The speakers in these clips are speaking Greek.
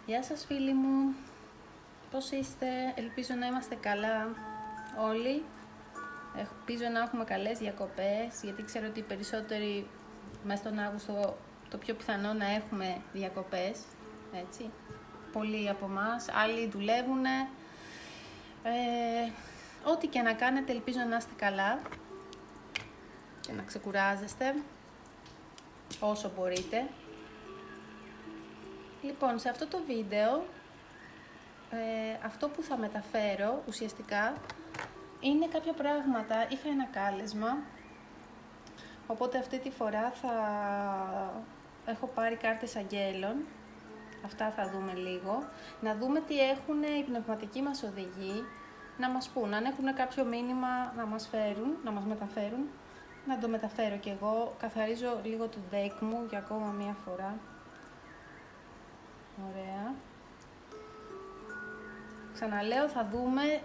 Γεια σας φίλοι μου, πώς είστε? Ελπίζω να είμαστε καλά όλοι. Ελπίζω να έχουμε καλές διακοπές, γιατί ξέρω ότι οι περισσότεροι μέσα στον Αύγουστο το πιο πιθανό να έχουμε διακοπές, έτσι. Πολλοί από εμάς, άλλοι δουλεύουν. Ό,τι και να κάνετε, ελπίζω να είστε καλά και να ξεκουράζεστε όσο μπορείτε. Λοιπόν, σε αυτό το βίντεο, αυτό που θα μεταφέρω ουσιαστικά είναι κάποια πράγματα. Είχα ένα κάλεσμα, οπότε αυτή τη φορά θα έχω πάρει κάρτες αγγέλων. Αυτά θα δούμε λίγο. Να δούμε τι έχουν οι πνευματικοί μας οδηγοί να μας πούν. Αν έχουν κάποιο μήνυμα να μας φέρουν, να μας μεταφέρουν, να το μεταφέρω κι εγώ. Καθαρίζω λίγο το deck μου για ακόμα μία φορά. Ωραία. Ξαναλέω, θα δούμε,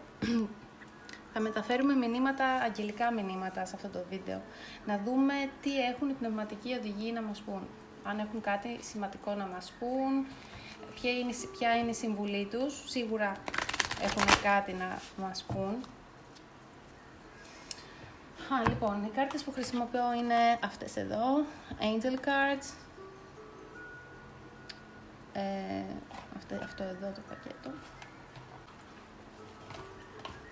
θα μεταφέρουμε μηνύματα, αγγελικά μηνύματα σε αυτό το βίντεο. Να δούμε τι έχουν οι πνευματικοί οδηγοί να μας πούν. Αν έχουν κάτι σημαντικό να μας πούν, ποια είναι η συμβουλή τους. Σίγουρα έχουν κάτι να μας πούν. Λοιπόν, οι κάρτες που χρησιμοποιώ είναι αυτές εδώ, Angel Cards. Αυτό εδώ το πακέτο.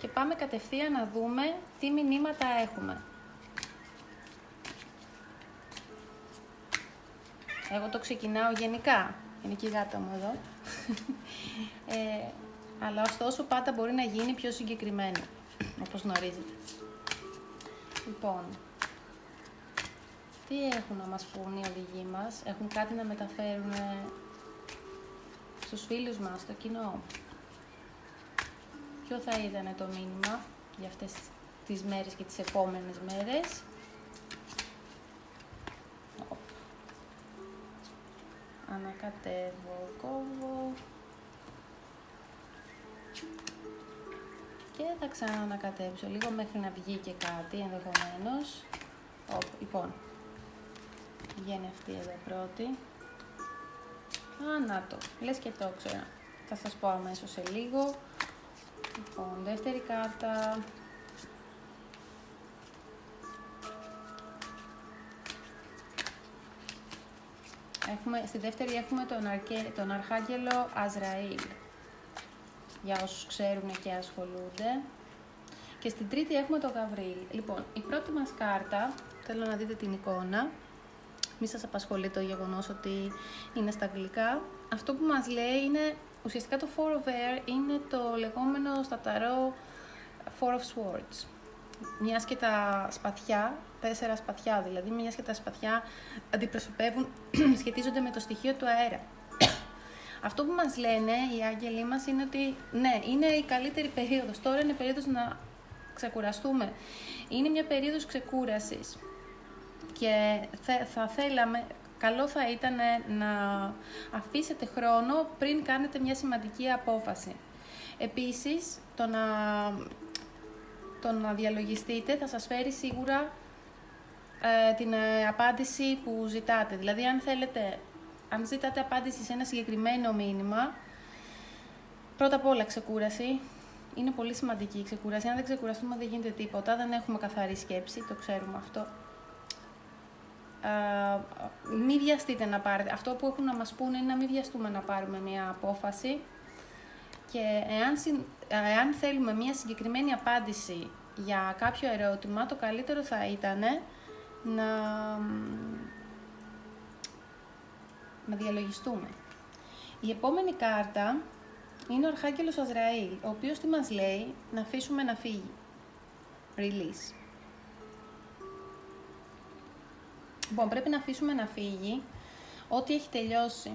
Και πάμε κατευθείαν να δούμε τι μηνύματα έχουμε. Εγώ το ξεκινάω γενικά. Είναι και η γάτα μου εδώ. Αλλά ωστόσο πάντα μπορεί να γίνει πιο συγκεκριμένο, όπως γνωρίζετε. Λοιπόν, τι έχουν να μας πούν οι οδηγοί μας? Έχουν κάτι να μεταφέρουν στους φίλους μας, στο κοινό? Ποιο θα ήταν το μήνυμα για αυτές τις μέρες και τις επόμενες μέρες? Ανακατεύω, κόβω και θα ξαναανακατέψω λίγο μέχρι να βγει και κάτι ενδεχομένως. Λοιπόν, βγαίνει αυτή εδώ πρώτη. Να το, λες και το ξέρω. Θα σας πω αμέσως σε λίγο. Λοιπόν, δεύτερη κάρτα. Στη δεύτερη έχουμε τον Αρχάγγελο Αζραήλ, για όσους ξέρουν και ασχολούνται. Και στην τρίτη έχουμε τον Γαβρίλ. Λοιπόν, η πρώτη μας κάρτα, θέλω να δείτε την εικόνα. Μη σας απασχολεί το γεγονός ότι είναι στα αγγλικά. Αυτό που μας λέει είναι, ουσιαστικά το Four of Air είναι το λεγόμενο στα ταρό Four of Swords. Μιας και τα σπαθιά, 4 σπαθιά δηλαδή, μιας και τα σπαθιά αντιπροσωπεύουν, σχετίζονται με το στοιχείο του αέρα. Αυτό που μας λένε οι άγγελοι μας είναι ότι ναι, είναι η καλύτερη περίοδος. Τώρα είναι περίοδος να ξεκουραστούμε. Είναι μια περίοδος ξεκούρασης. Και θα θέλαμε, καλό θα ήταν να αφήσετε χρόνο πριν κάνετε μια σημαντική απόφαση. Επίσης, το να διαλογιστείτε θα σας φέρει σίγουρα την απάντηση που ζητάτε. Δηλαδή, αν ζητάτε απάντηση σε ένα συγκεκριμένο μήνυμα, πρώτα απ' όλα ξεκούραση. Είναι πολύ σημαντική η ξεκούραση. Αν δεν ξεκουραστούμε δεν γίνεται τίποτα, δεν έχουμε καθαρή σκέψη, το ξέρουμε αυτό. Μην βιαστείτε να πάρετε. Αυτό που έχουν να μας πούνε είναι να μην βιαστούμε να πάρουμε μια απόφαση. Και εάν θέλουμε μια συγκεκριμένη απάντηση για κάποιο ερώτημα, το καλύτερο θα ήταν να διαλογιστούμε. Η επόμενη κάρτα είναι ο Αρχάγγελος Αζραήλ, ο οποίος τι μας λέει? Να αφήσουμε να φύγει. Release. Λοιπόν, πρέπει να αφήσουμε να φύγει ό,τι έχει τελειώσει.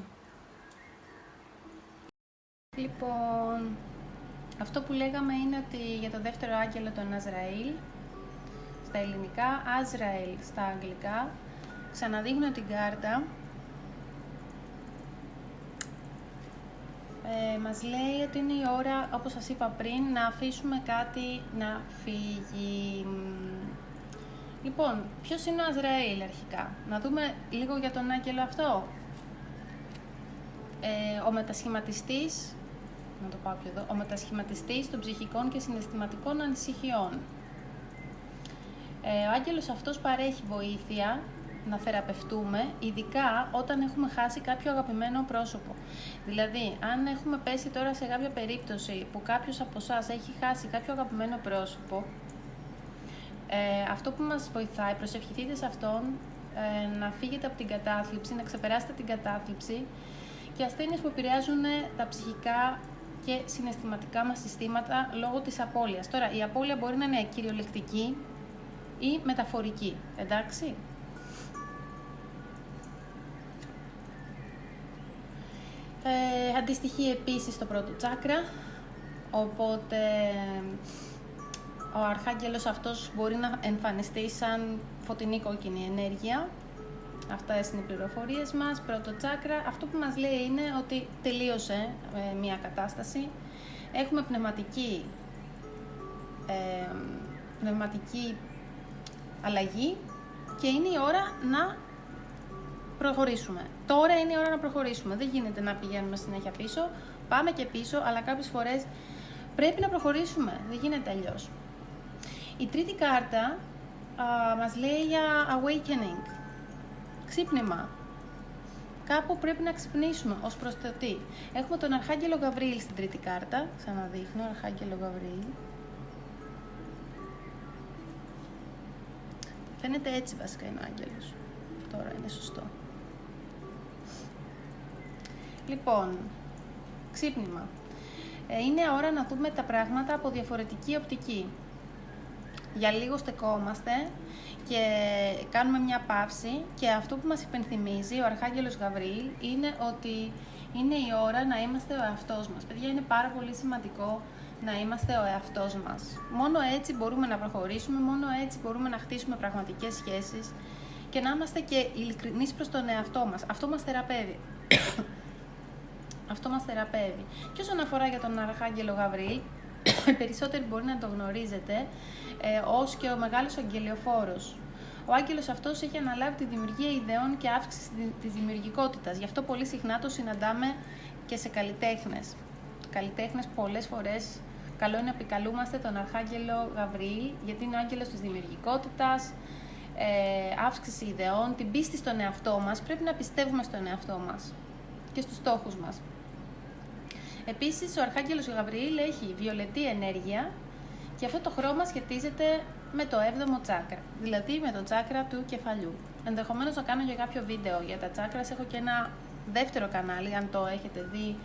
Λοιπόν, αυτό που λέγαμε είναι ότι για το δεύτερο άγγελο τον Αζραήλ, στα ελληνικά, Αζραήλ στα αγγλικά, ξαναδείχνω την κάρτα. Μας λέει ότι είναι η ώρα, όπως σας είπα πριν, να αφήσουμε κάτι να φύγει. Λοιπόν, ποιος είναι ο Αζραήλ αρχικά? Να δούμε λίγο για τον άγγελο αυτό. ο μετασχηματιστής, να το πάω πιο εδώ, ο μετασχηματιστής των ψυχικών και συναισθηματικών ανησυχιών. Ο άγγελος αυτός παρέχει βοήθεια να θεραπευτούμε, ειδικά όταν έχουμε χάσει κάποιο αγαπημένο πρόσωπο. Δηλαδή, αν έχουμε πέσει τώρα σε κάποια περίπτωση που κάποιος από εσάς έχει χάσει κάποιο αγαπημένο πρόσωπο, αυτό που μας βοηθάει, προσευχηθείτε σε αυτόν, να φύγετε από την κατάθλιψη, να ξεπεράσετε την κατάθλιψη και ασθένειες που επηρεάζουν τα ψυχικά και συναισθηματικά μας συστήματα λόγω της απώλειας. Τώρα, η απώλεια μπορεί να είναι κυριολεκτική ή μεταφορική, εντάξει. Αντιστοιχεί επίσης στο πρώτο τσάκρα, οπότε ο αρχάγγελος αυτός μπορεί να εμφανιστεί σαν φωτεινή κόκκινη ενέργεια. Αυτές είναι οι πληροφορίες μας. Πρώτο τσάκρα, αυτό που μας λέει είναι ότι τελείωσε μια κατάσταση. Έχουμε πνευματική αλλαγή και είναι η ώρα να προχωρήσουμε. Τώρα είναι η ώρα να προχωρήσουμε. Δεν γίνεται να πηγαίνουμε συνέχεια πίσω. Πάμε και πίσω, αλλά κάποιες φορές πρέπει να προχωρήσουμε. Δεν γίνεται αλλιώς. Η τρίτη κάρτα μας λέει για awakening. Ξύπνημα. Κάπου πρέπει να ξυπνήσουμε ως προς το τι. Έχουμε τον Αρχάγγελο Γαβριήλ στην τρίτη κάρτα. Ξαναδείχνω, Αρχάγγελο Γαβριήλ. Φαίνεται έτσι βασικά είναι ο άγγελος. Τώρα είναι σωστό. Λοιπόν, ξύπνημα. Είναι ώρα να δούμε τα πράγματα από διαφορετική οπτική. Για λίγο στεκόμαστε και κάνουμε μια παύση και αυτό που μας υπενθυμίζει ο Αρχάγγελος Γαβριήλ είναι ότι είναι η ώρα να είμαστε ο εαυτός μας. Παιδιά, είναι πάρα πολύ σημαντικό να είμαστε ο εαυτός μας. Μόνο έτσι μπορούμε να προχωρήσουμε, μόνο έτσι μπορούμε να χτίσουμε πραγματικές σχέσεις και να είμαστε και ειλικρινείς προς τον εαυτό μας. Αυτό μας θεραπεύει. Αυτό μας θεραπεύει. Και όσον αφορά για τον Αρχάγγελο Γαβριήλ, οι περισσότεροι μπορεί να το γνωρίζετε ως και ο μεγάλος αγγελιοφόρος. Ο άγγελος αυτός έχει αναλάβει τη δημιουργία ιδεών και αύξηση της δημιουργικότητας. Γι' αυτό πολύ συχνά το συναντάμε και σε καλλιτέχνες. Καλλιτέχνες πολλές φορές καλό είναι να επικαλούμαστε τον Αρχάγγελο Γαβριήλ, γιατί είναι ο άγγελος της δημιουργικότητας, αύξηση ιδεών, την πίστη στον εαυτό μας. Πρέπει να πιστεύουμε στον εαυτό μας και στους στόχους μας. Επίσης, ο Αρχάγγελος Γαβριήλ έχει βιολετή ενέργεια και αυτό το χρώμα σχετίζεται με το 7ο τσάκρα, δηλαδή με το τσάκρα του κεφαλιού. Ενδεχομένως να κάνω και κάποιο βίντεο για τα τσάκρας, έχω και ένα δεύτερο κανάλι, αν το έχετε δει,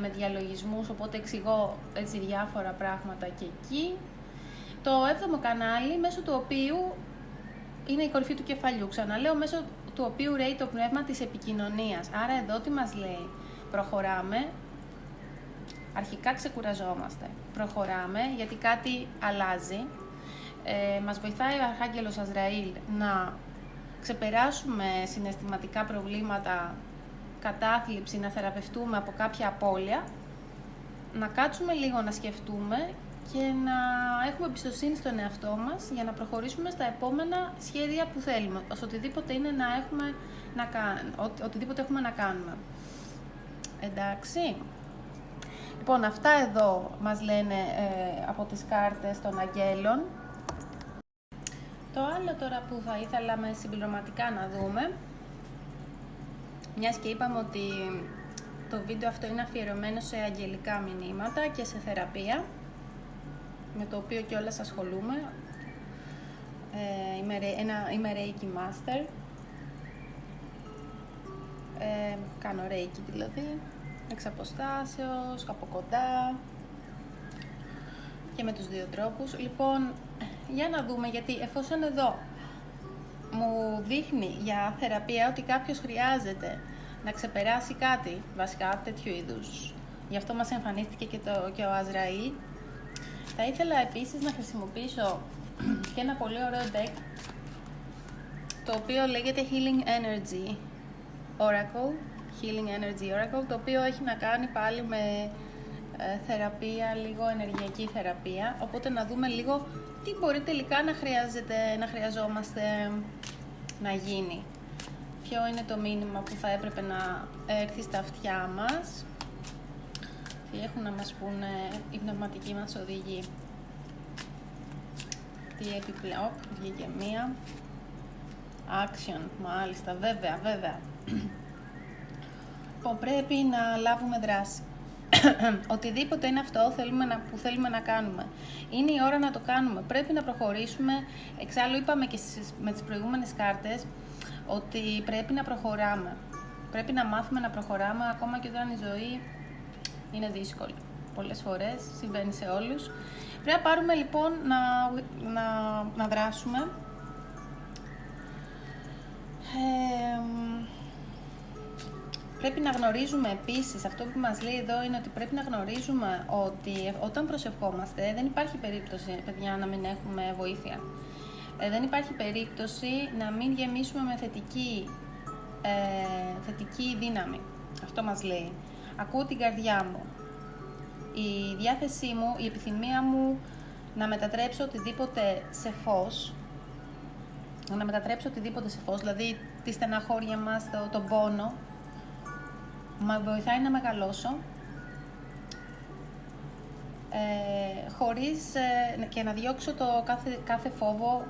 με διαλογισμούς, οπότε εξηγώ έτσι διάφορα πράγματα και εκεί. Το 7ο κανάλι, μέσω του οποίου είναι η κορυφή του κεφαλιού, ξαναλέω, μέσω του οποίου ρέει το πνεύμα της επικοινωνίας. Άρα εδώ τι μας λέει? Προχωράμε, αρχικά ξεκουραζόμαστε, προχωράμε γιατί κάτι αλλάζει. Μας βοηθάει ο Αρχάγγελος Αζραήλ να ξεπεράσουμε συναισθηματικά προβλήματα, κατάθλιψη, να θεραπευτούμε από κάποια απώλεια, να κάτσουμε λίγο να σκεφτούμε και να έχουμε εμπιστοσύνη στον εαυτό μας για να προχωρήσουμε στα επόμενα σχέδια που θέλουμε, οτιδήποτε είναι οτιδήποτε έχουμε να κάνουμε. Εντάξει. Λοιπόν, αυτά εδώ μας λένε από τις κάρτες των αγγέλων. Το άλλο τώρα που θα ήθελα συμπληρωματικά να δούμε, μιας και είπαμε ότι το βίντεο αυτό είναι αφιερωμένο σε αγγελικά μηνύματα και σε θεραπεία, με το οποίο κιόλας ασχολούμαι. Είμαι Reiki Master. Κάνω Reiki δηλαδή, εξ αποστάσεως, από κοντά και με τους δύο τρόπους. Λοιπόν, για να δούμε, γιατί εφόσον εδώ μου δείχνει για θεραπεία ότι κάποιος χρειάζεται να ξεπεράσει κάτι, βασικά τέτοιου είδους, γι' αυτό μας εμφανίστηκε και ο Αζραήλ, θα ήθελα επίσης να χρησιμοποιήσω και ένα πολύ ωραίο deck, το οποίο λέγεται Healing Energy Oracle, το οποίο έχει να κάνει πάλι με θεραπεία, λίγο ενεργειακή θεραπεία, οπότε να δούμε λίγο τι μπορεί τελικά να χρειαζόμαστε να γίνει. ποιο είναι το μήνυμα που θα έπρεπε να έρθει στα αυτιά μας. Τι έχουν να μας πούνε οι πνευματικοί μας οδηγοί. Τι επιπλέον, βγήκε μία. Action, μάλιστα, βέβαια. Πρέπει να λάβουμε δράση. Οτιδήποτε είναι αυτό που θέλουμε να κάνουμε. Είναι η ώρα να το κάνουμε. Πρέπει να προχωρήσουμε. Εξάλλου είπαμε και με τις προηγούμενες κάρτες ότι πρέπει να προχωράμε. Πρέπει να μάθουμε να προχωράμε ακόμα και όταν η ζωή είναι δύσκολη. Πολλές φορές συμβαίνει σε όλους. Πρέπει να πάρουμε λοιπόν να δράσουμε. Πρέπει να γνωρίζουμε επίσης, αυτό που μας λέει εδώ είναι ότι πρέπει να γνωρίζουμε ότι όταν προσευχόμαστε δεν υπάρχει περίπτωση, παιδιά, να μην έχουμε βοήθεια. Δεν υπάρχει περίπτωση να μην γεμίσουμε με θετική δύναμη. Αυτό μας λέει. Ακούω την καρδιά μου. Η διάθεσή μου, η επιθυμία μου να μετατρέψω οτιδήποτε σε φως. Δηλαδή τη στεναχώρια μας, τον πόνο, με βοηθάει να μεγαλώσω χωρίς και να διώξω το κάθε φόβο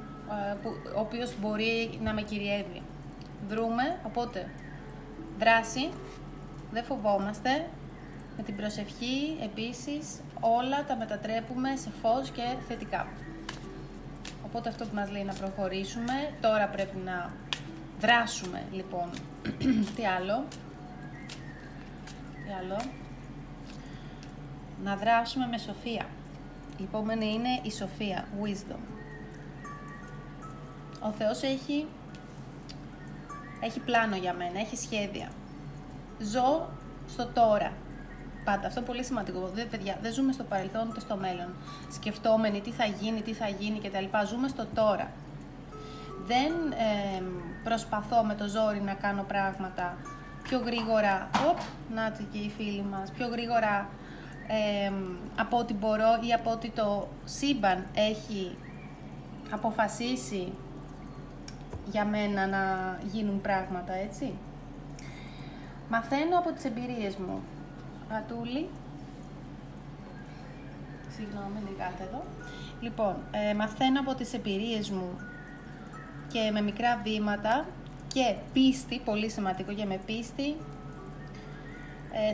ο οποίος μπορεί να με κυριεύει. Δρούμε, οπότε δράση, δεν φοβόμαστε, με την προσευχή επίσης όλα τα μετατρέπουμε σε φως και θετικά. Οπότε αυτό που μας λέει να προχωρήσουμε, τώρα πρέπει να δράσουμε λοιπόν. Τι άλλο? Να δράσουμε με σοφία. Η επόμενη είναι η σοφία, wisdom. Ο Θεός έχει πλάνο για μένα, έχει σχέδια. Ζω στο τώρα. Πάντα, αυτό πολύ σημαντικό. Παιδιά, δεν ζούμε στο παρελθόν ούτε στο μέλλον. Σκεφτόμενοι τι θα γίνει κτλ. Ζούμε στο τώρα. Δεν προσπαθώ με το ζόρι να κάνω πράγματα πιο γρήγορα, να και οι φίλοι μας, πιο γρήγορα από ό,τι μπορώ ή από ό,τι το σύμπαν έχει αποφασίσει για μένα να γίνουν πράγματα, έτσι. Μαθαίνω από τις εμπειρίες μου. Ατούλη. Συγγνώμη, λιγάτε εδώ. Λοιπόν, μαθαίνω από τις εμπειρίες μου και με μικρά βήματα και πίστη, πολύ σημαντικό, και με πίστη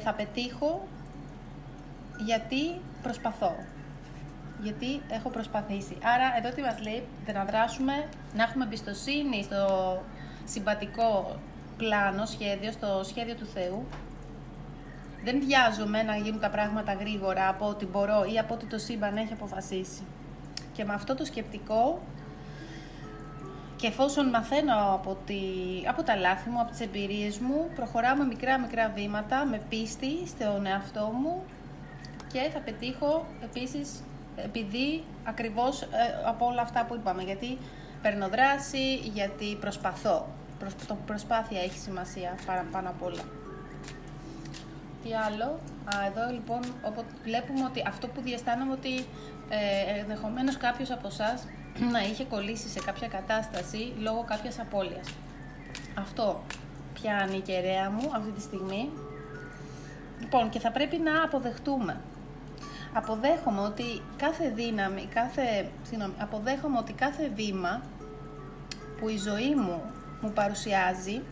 θα πετύχω γιατί προσπαθώ. Γιατί έχω προσπαθήσει. Άρα εδώ τι μας λέει? Να δράσουμε, να έχουμε εμπιστοσύνη στο συμπατικό πλάνο, σχέδιο, στο σχέδιο του Θεού. Δεν βιάζομαι να γίνουν τα πράγματα γρήγορα από ό,τι μπορώ ή από ό,τι το σύμπαν έχει αποφασίσει. Και με αυτό το σκεπτικό, και εφόσον μαθαίνω από τα λάθη μου, από τις εμπειρίες μου, προχωράω με μικρά βήματα, με πίστη στον εαυτό μου και θα πετύχω επίσης, επειδή ακριβώς από όλα αυτά που είπαμε, γιατί παίρνω δράση, γιατί προσπαθώ. Προσπάθεια έχει σημασία πάνω απ' όλα. Τι άλλο? Εδώ λοιπόν βλέπουμε ότι αυτό που διαισθάνομαι ότι ενδεχομένως κάποιος από εσάς να είχε κολλήσει σε κάποια κατάσταση λόγω κάποιας απώλειας. Αυτό πιάνει η κεραία μου αυτή τη στιγμή. Λοιπόν, και θα πρέπει να αποδεχτούμε. Αποδέχομαι ότι αποδέχομαι ότι κάθε βήμα που η ζωή μου παρουσιάζει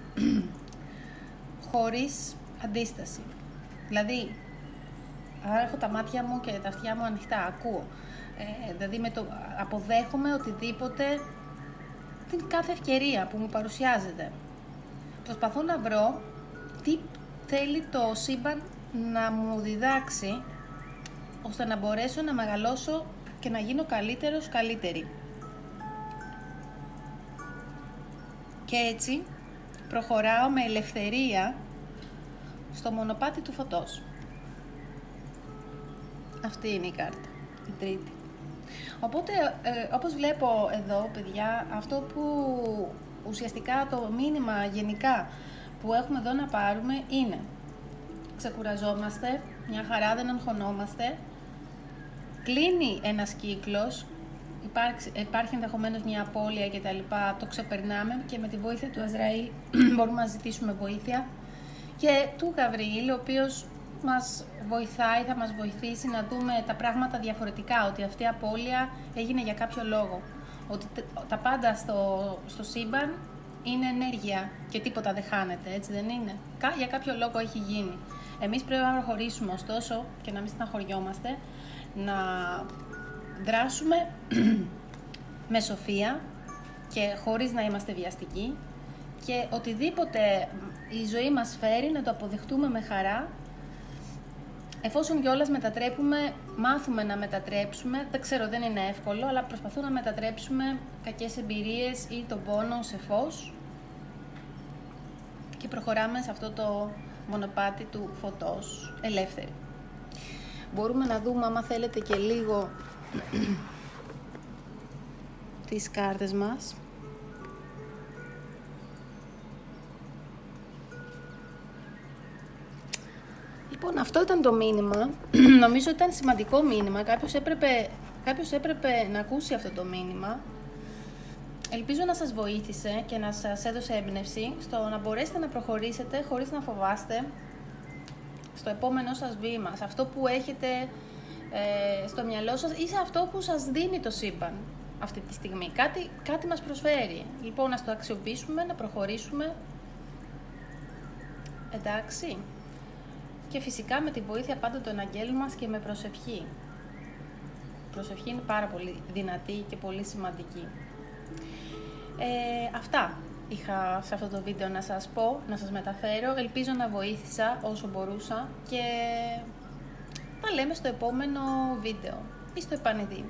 χωρίς αντίσταση. Δηλαδή, άρα έχω τα μάτια μου και τα αυτιά μου ανοιχτά, ακούω. Δηλαδή, αποδέχομαι οτιδήποτε, την κάθε ευκαιρία που μου παρουσιάζεται. Προσπαθώ να βρω τι θέλει το σύμπαν να μου διδάξει, ώστε να μπορέσω να μεγαλώσω και να γίνω καλύτερη. Και έτσι προχωράω με ελευθερία στο μονοπάτι του φωτός. Αυτή είναι η κάρτα, η τρίτη. Οπότε, όπως βλέπω εδώ, παιδιά, αυτό που ουσιαστικά το μήνυμα γενικά που έχουμε εδώ να πάρουμε είναι: ξεκουραζόμαστε, μια χαρά, δεν αγχωνόμαστε, κλείνει ένας κύκλος, υπάρχει ενδεχομένως μια απώλεια κτλ. Το ξεπερνάμε και με τη βοήθεια του Αζραήλ μπορούμε να ζητήσουμε βοήθεια. Και του Γαβριήλ, ο οποίος μας βοηθάει, θα μας βοηθήσει να δούμε τα πράγματα διαφορετικά, ότι αυτή η απώλεια έγινε για κάποιο λόγο. Ότι τα πάντα στο σύμπαν είναι ενέργεια και τίποτα δεν χάνεται, έτσι δεν είναι. Για κάποιο λόγο έχει γίνει. Εμείς πρέπει να προχωρήσουμε ωστόσο και να μην στεναχωριόμαστε, να δράσουμε με σοφία και χωρίς να είμαστε βιαστικοί και οτιδήποτε η ζωή μας φέρει να το αποδεχτούμε με χαρά. Εφόσον κιόλας μάθουμε να μετατρέψουμε, δεν ξέρω, δεν είναι εύκολο, αλλά προσπαθούμε να μετατρέψουμε κακές εμπειρίες ή τον πόνο σε φως και προχωράμε σε αυτό το μονοπάτι του φωτός, ελεύθεροι. Μπορούμε να δούμε, άμα θέλετε, και λίγο τις κάρτες μας. Λοιπόν, αυτό ήταν το μήνυμα. Νομίζω ήταν σημαντικό μήνυμα. Κάποιος έπρεπε να ακούσει αυτό το μήνυμα. Ελπίζω να σας βοήθησε και να σας έδωσε έμπνευση στο να μπορέσετε να προχωρήσετε χωρίς να φοβάστε στο επόμενό σας βήμα, σε αυτό που έχετε στο μυαλό σας ή σε αυτό που σας δίνει το σύμπαν αυτή τη στιγμή. Κάτι μας προσφέρει. Λοιπόν, να το αξιοποιήσουμε, να προχωρήσουμε. Εντάξει. Και φυσικά με τη βοήθεια πάντα των αγγέλων μας και με προσευχή. Η προσευχή είναι πάρα πολύ δυνατή και πολύ σημαντική. Αυτά είχα σε αυτό το βίντεο να σας πω, να σας μεταφέρω. Ελπίζω να βοήθησα όσο μπορούσα και τα λέμε στο επόμενο βίντεο ή στο επανειδή.